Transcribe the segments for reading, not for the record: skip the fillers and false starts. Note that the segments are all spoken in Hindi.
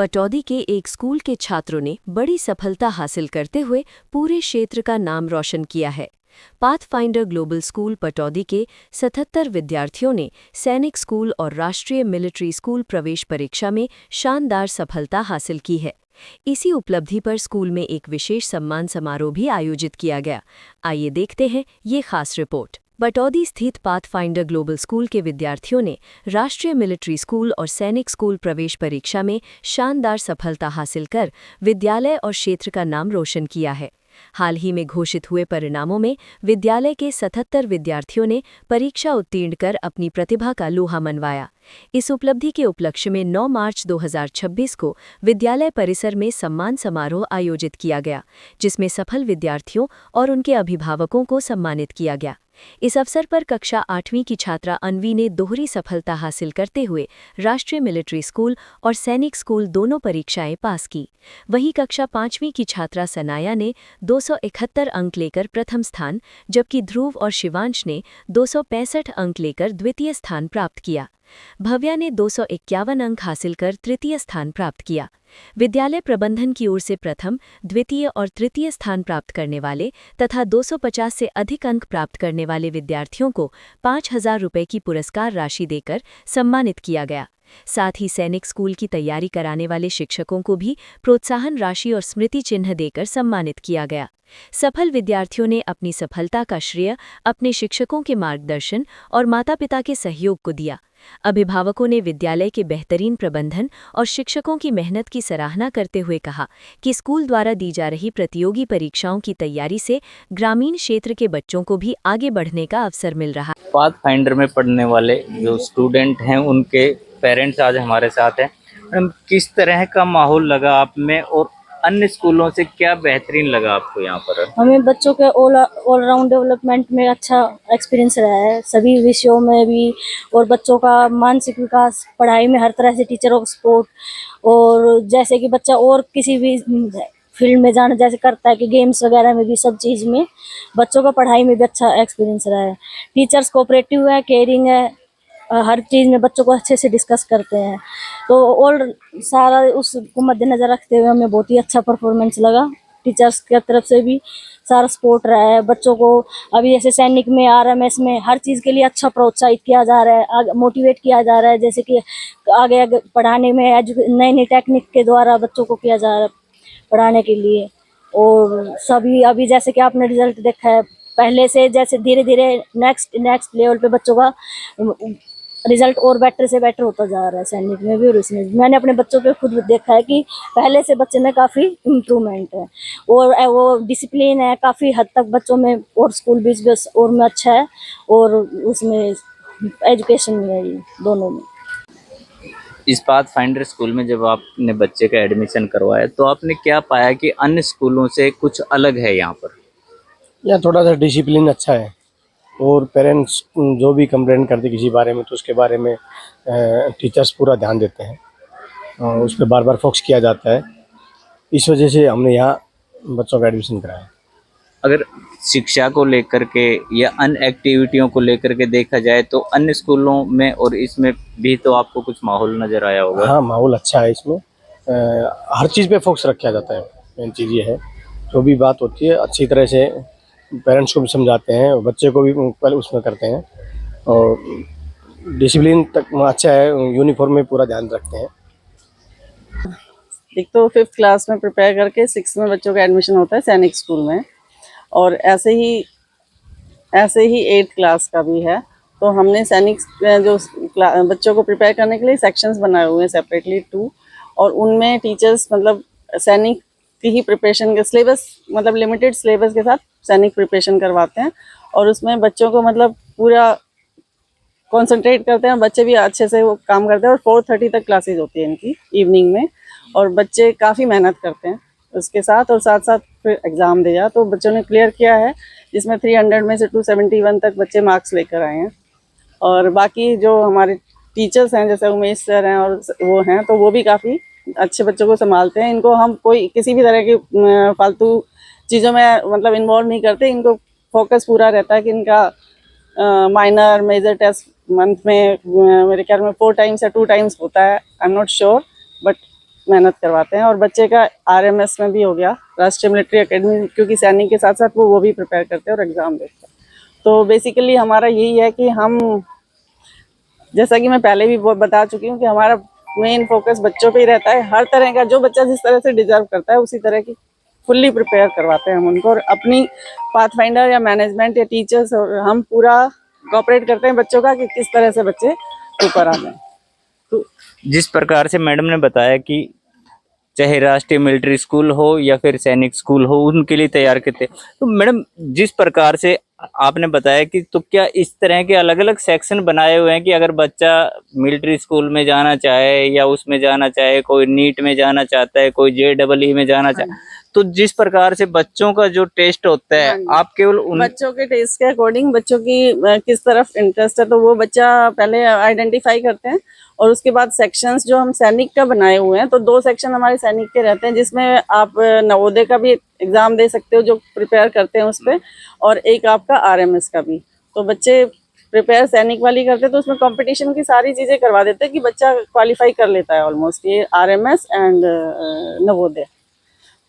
पटौदी के एक स्कूल के छात्रों ने बड़ी सफलता हासिल करते हुए पूरे क्षेत्र का नाम रोशन किया है। पाथफाइंडर ग्लोबल स्कूल पटौदी के 77 विद्यार्थियों ने सैनिक स्कूल और राष्ट्रीय मिलिट्री स्कूल प्रवेश परीक्षा में शानदार सफलता हासिल की है। इसी उपलब्धि पर स्कूल में एक विशेष सम्मान समारोह भी आयोजित किया गया। आइए देखते हैं ये खास रिपोर्ट। पटौदी स्थित पाथफाइंडर ग्लोबल स्कूल के विद्यार्थियों ने राष्ट्रीय मिलिट्री स्कूल और सैनिक स्कूल प्रवेश परीक्षा में शानदार सफलता हासिल कर विद्यालय और क्षेत्र का नाम रोशन किया है। हाल ही में घोषित हुए परिणामों में विद्यालय के 77 विद्यार्थियों ने परीक्षा उत्तीर्ण कर अपनी प्रतिभा का लोहा मनवाया। इस उपलब्धि के उपलक्ष्य में 9 मार्च 2026 को विद्यालय परिसर में सम्मान समारोह आयोजित किया गया, जिसमें सफल विद्यार्थियों और उनके अभिभावकों को सम्मानित किया गया। इस अवसर पर कक्षा 8वीं की छात्रा अन्वी ने दोहरी सफलता हासिल करते हुए राष्ट्रीय मिलिट्री स्कूल और सैनिक स्कूल दोनों परीक्षाएं पास की। वहीं कक्षा 5वीं की छात्रा सनाया ने 271 अंक लेकर प्रथम स्थान, जबकि ध्रुव और शिवांश ने 265 अंक लेकर द्वितीय स्थान प्राप्त किया। भव्या ने 251 अंक हासिल कर तृतीय स्थान प्राप्त किया। विद्यालय प्रबंधन की ओर से प्रथम, द्वितीय और तृतीय स्थान प्राप्त करने वाले तथा 250 से अधिक अंक प्राप्त करने वाले विद्यार्थियों को 5,000 रुपये की पुरस्कार राशि देकर सम्मानित किया गया। साथ ही सैनिक स्कूल की तैयारी कराने वाले शिक्षकों को भी प्रोत्साहन राशि और स्मृति चिन्ह देकर सम्मानित किया गया। सफल विद्यार्थियों ने अपनी सफलता का श्रेय अपने शिक्षकों के मार्गदर्शन और माता-पिता के सहयोग को दिया। अभिभावकों ने विद्यालय के बेहतरीन प्रबंधन और शिक्षकों की मेहनत की सराहना करते हुए कहा कि स्कूल द्वारा दी जा रही प्रतियोगी परीक्षाओं की तैयारी से ग्रामीण क्षेत्र के बच्चों को भी आगे बढ़ने का अवसर मिल रहा है। पाथफाइंडर में पढ़ने वाले जो स्टूडेंट हैं उनके पेरेंट्स आज हमारे साथ हैं। मैडम, किस तरह का माहौल लगा आप में और अन्य स्कूलों से क्या बेहतरीन लगा आपको यहाँ पर? हमें बच्चों के ऑल राउंड डेवलपमेंट में अच्छा एक्सपीरियंस रहा है, सभी विषयों में भी, और बच्चों का मानसिक विकास, पढ़ाई में हर तरह से टीचर ऑफ सपोर्ट, और जैसे कि बच्चा और किसी भी फील्ड में जाना जैसे करता है कि गेम्स वगैरह में भी, सब चीज़ में बच्चों का पढ़ाई में भी अच्छा एक्सपीरियंस रहा है। टीचर्स कोऑपरेटिव है, केयरिंग है, हर चीज़ में बच्चों को अच्छे से डिस्कस करते हैं। तो और सारा उसको मद्देनज़र रखते हुए हमें बहुत ही अच्छा परफॉर्मेंस लगा। टीचर्स की तरफ से भी सारा सपोर्ट रहा है बच्चों को। अभी जैसे सैनिक में, आरएमएस में हर चीज़ के लिए अच्छा प्रोत्साहित किया जा रहा है, मोटिवेट किया जा रहा है, जैसे कि आगे आगे पढ़ाने में नई नई टेक्निक के द्वारा बच्चों को किया जा रहा है पढ़ाने के लिए। और सभी अभी जैसे कि आपने रिजल्ट देखा है, पहले से जैसे धीरे धीरे नेक्स्ट लेवल पे बच्चों का रिजल्ट और बेटर से बेटर होता जा रहा है सैनिक में भी और इसमें भी। मैंने अपने बच्चों पे खुद देखा है कि पहले से बच्चे में काफ़ी इम्प्रूवमेंट है और वो डिसिप्लिन है काफ़ी हद तक बच्चों में, और स्कूल भी और में अच्छा है, और उसमें एजुकेशन में है, दोनों में। इस पाथफाइंडर स्कूल में जब आपने बच्चे का एडमिशन करवाया तो आपने क्या पाया कि अन्य स्कूलों से कुछ अलग है यहाँ पर? यहाँ थोड़ा सा डिसिप्लिन अच्छा है, और पेरेंट्स जो भी कंप्लेंट करते किसी बारे में तो उसके बारे में टीचर्स पूरा ध्यान देते हैं और उस पर बार बार फोकस किया जाता है। इस वजह से हमने यहाँ बच्चों का एडमिशन कराया। अगर शिक्षा को लेकर के या अन्य एक्टिविटियों को लेकर के देखा जाए तो अन्य स्कूलों में और इसमें भी तो आपको कुछ माहौल नज़र आया होगा। हाँ, माहौल अच्छा है इसमें, हर चीज़ पे फोकस रखा जाता है। मेन चीज़ ये है, जो भी बात होती है अच्छी तरह से पेरेंट्स को भी समझाते हैं और बच्चे को भी पहले उसमें करते हैं, और डिसिप्लिन तक अच्छा है, यूनिफॉर्म में पूरा ध्यान रखते हैं। एक तो 5th क्लास में प्रिपेयर करके 6th में बच्चों का एडमिशन होता है सैनिक स्कूल में, और ऐसे ही 8th क्लास का भी है। तो हमने सैनिक जो बच्चों को प्रिपेयर करने के लिए सेक्शंस बनाए हुए हैं सेपरेटली 2, और उनमें टीचर्स मतलब सैनिक की ही प्रिपरेशन के सिलेबस, मतलब लिमिटेड सिलेबस के साथ सैनिक प्रिपरेशन करवाते हैं, और उसमें बच्चों को मतलब पूरा कंसंट्रेट करते हैं, बच्चे भी अच्छे से वो काम करते हैं। और 4:30 तक क्लासेज होती है इनकी इवनिंग में, और बच्चे काफ़ी मेहनत करते हैं उसके साथ, और साथ साथ फिर एग्ज़ाम दिया तो बच्चों ने क्लियर किया है, जिसमें 300 में से 271 तक बच्चे मार्क्स लेकर आए हैं। और बाकी जो हमारे टीचर्स हैं जैसे उमेश सर हैं और वो हैं, तो वो भी काफ़ी अच्छे बच्चों को संभालते हैं। इनको हम कोई किसी भी तरह की फालतू चीज़ों में मतलब इन्वॉल्व नहीं करते। इनको फोकस पूरा रहता है कि इनका माइनर मेजर टेस्ट मंथ में मेरे ख्याल में 4 टाइम्स या 2 टाइम्स होता है, I am not sure, but मेहनत करवाते हैं। और बच्चे का आरएमएस में भी हो गया, राष्ट्रीय मिलिट्री एकेडमी, क्योंकि सैनिक के साथ साथ वो भी प्रिपेयर करते हैं और एग्ज़ाम देते हैं। तो बेसिकली हमारा यही है कि हम, जैसा कि मैं पहले भी बता चुकी हूँ, कि हमारा मेन फोकस बच्चों पे ही रहता है। हर तरह का जो बच्चा जिस तरह से डिजर्व करता है उसी तरह की फुल्ली प्रिपेयर करवाते हैं हम उनको। और अपनी पाथफाइंडर या मैनेजमेंट या टीचर्स, हम पूरा कोऑपरेट करते हैं बच्चों का कि किस तरह से बच्चे ऊपर आ जाएं। तो जिस प्रकार से मैडम ने बताया कि चाहे राष्ट्रीय मिलिट्री स्कूल हो या फिर सैनिक स्कूल हो, उनके लिए तैयार करते, तो मैडम जिस प्रकार से आपने बताया कि, तो क्या इस तरह के अलग अलग सेक्शन बनाए हुए हैं कि अगर बच्चा मिलिट्री स्कूल में जाना चाहे या उसमें जाना चाहे, कोई नीट में जाना चाहता है, कोई JEE में जाना चाहे, तो जिस प्रकार से बच्चों का जो टेस्ट होता है, आप केवल उन बच्चों के टेस्ट के अकॉर्डिंग बच्चों की किस तरफ इंटरेस्ट है, तो वो बच्चा पहले आइडेंटिफाई करते हैं। और उसके बाद सेक्शंस जो हम सैनिक का बनाए हुए हैं, तो 2 सेक्शन हमारे सैनिक के रहते हैं, जिसमें आप नवोदय का भी एग्जाम दे सकते हो जो प्रिपेयर करते हैं उस पर, और एक आपका आरएमएस का भी। तो बच्चे प्रिपेयर सैनिक वाली करते हैं, तो उसमें कंपटीशन की सारी चीज़ें करवा देते हैं कि बच्चा क्वालिफाई कर लेता है ऑलमोस्ट, ये आरएमएस एंड नवोदय।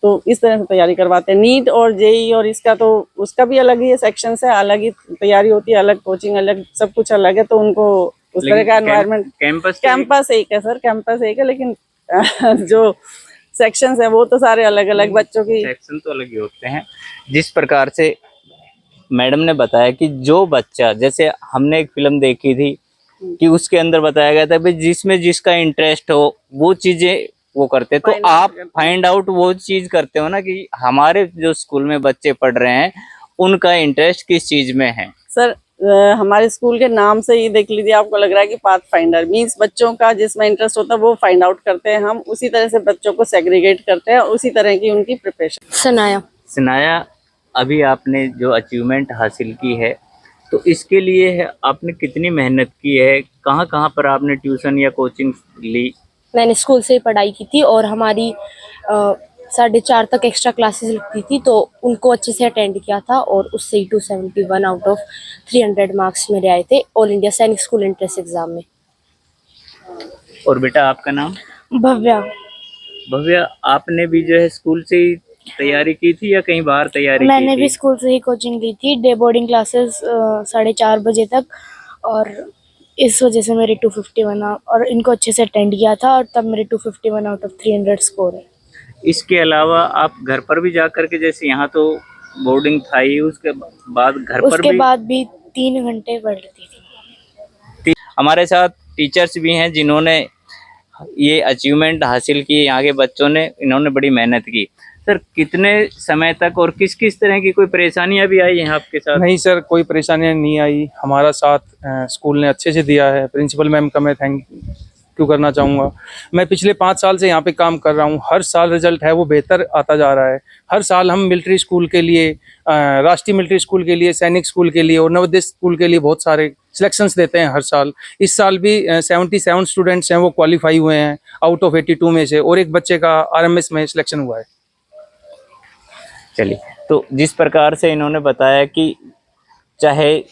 तो इस तरह से तैयारी करवाते हैं। नीट और जेई और इसका तो उसका भी अलग ही सेक्शन है, अलग ही तैयारी होती है, अलग कोचिंग, अलग सब कुछ अलग है। तो उनको उस तरह का एनवायरनमेंट, कैंपस एक है सर, कैंपस एक है, लेकिन जो सेक्शंस है वो तो सारे अलग अलग बच्चों की। सेक्शन तो अलग ही होते हैं। जिस प्रकार से मैडम ने बताया कि जो बच्चा, जैसे हमने एक फिल्म देखी थी कि उसके अंदर बताया गया था भाई जिसमें जिसका इंटरेस्ट हो वो चीजें वो करते, तो आप फाइंड आउट वो चीज करते हो ना कि हमारे जो स्कूल में बच्चे पढ़ रहे हैं उनका इंटरेस्ट किस चीज में है। सर हमारे स्कूल के नाम से ही देख लीजिए, आपको लग रहा है कि पाथ फाइंडर मीन्स बच्चों का जिसमें इंटरेस्ट होता है वो फाइंड आउट करते हैं हम, उसी तरह से बच्चों को सेग्रीगेट करते हैं, उसी तरह की उनकी प्रिपरेशन। सनाया, अभी आपने जो अचीवमेंट हासिल की है, तो इसके लिए आपने कितनी मेहनत की है, कहाँ कहाँ पर आपने ट्यूशन या कोचिंग ली? मैंने स्कूल से ही पढ़ाई की थी और हमारी 4:30 तक एक्स्ट्रा क्लासेस लगती थी, तो उनको अच्छे से अटेंड किया था और उससे ही 271 आउट ऑफ 300 मार्क्स मेरे आए थे ऑल इंडिया सैनिक स्कूल एंट्रेंस एग्जाम में। और बेटा आपका नाम? भव्या। भव्या, आपने भी जो है स्कूल से ही तैयारी की थी या कहीं बाहर तैयारी की मैंने थी? भी स्कूल से ही कोचिंग ली थी, डे बोर्डिंग क्लासेस 4:30 बजे तक, और इस वजह से मेरे 251 और इनको अच्छे से अटेंड किया था और तब मेरे 251 आउट ऑफ 300 स्कोर है। इसके अलावा आप घर पर भी जा करके, जैसे यहाँ तो बोर्डिंग था ही, उसके बाद घर पर उसके भी? बाद भी 3 घंटे पढ़ लेती थी। हमारे साथ टीचर्स भी हैं जिन्होंने ये अचीवमेंट हासिल की, यहाँ के बच्चों ने, इन्होंने बड़ी मेहनत की। सर, कितने समय तक और किस किस तरह की कोई परेशानियां भी आई हैं आपके साथ? नहीं सर, कोई परेशानियां नहीं आई, हमारा साथ स्कूल ने अच्छे से दिया है। प्रिंसिपल मैम का मैं थैंक यू करना चाहूँगा। मैं पिछले 5 साल से यहाँ पे काम कर रहा हूँ, हर साल रिजल्ट है वो बेहतर आता जा रहा है। हर साल हम मिलिट्री स्कूल के लिए, राष्ट्रीय मिलिट्री स्कूल के लिए, सैनिक स्कूल के लिए और नवोदय स्कूल के लिए बहुत सारे सिलेक्शंस देते हैं हर साल। इस साल भी 77 स्टूडेंट्स हैं वो क्वालिफाई हुए हैं आउट ऑफ 82 में से, और एक बच्चे का आरएमएस में सिलेक्शन हुआ है। चलिए, तो जिस प्रकार से इन्होंने बताया कि चाहे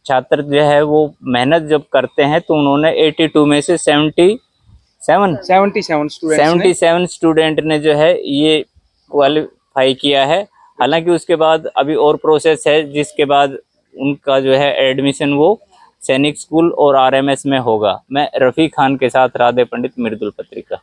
छात्र जो है वो मेहनत जब करते हैं, तो उन्होंने 82 में से 77 स्टूडेंट ने जो है ये क्वालिफाई किया है। हालांकि उसके बाद अभी और प्रोसेस है, जिसके बाद उनका जो है एडमिशन वो सैनिक स्कूल और आरएमएस में होगा। मैं रफ़ी खान के साथ राधे पंडित, मृदुल पत्रिका।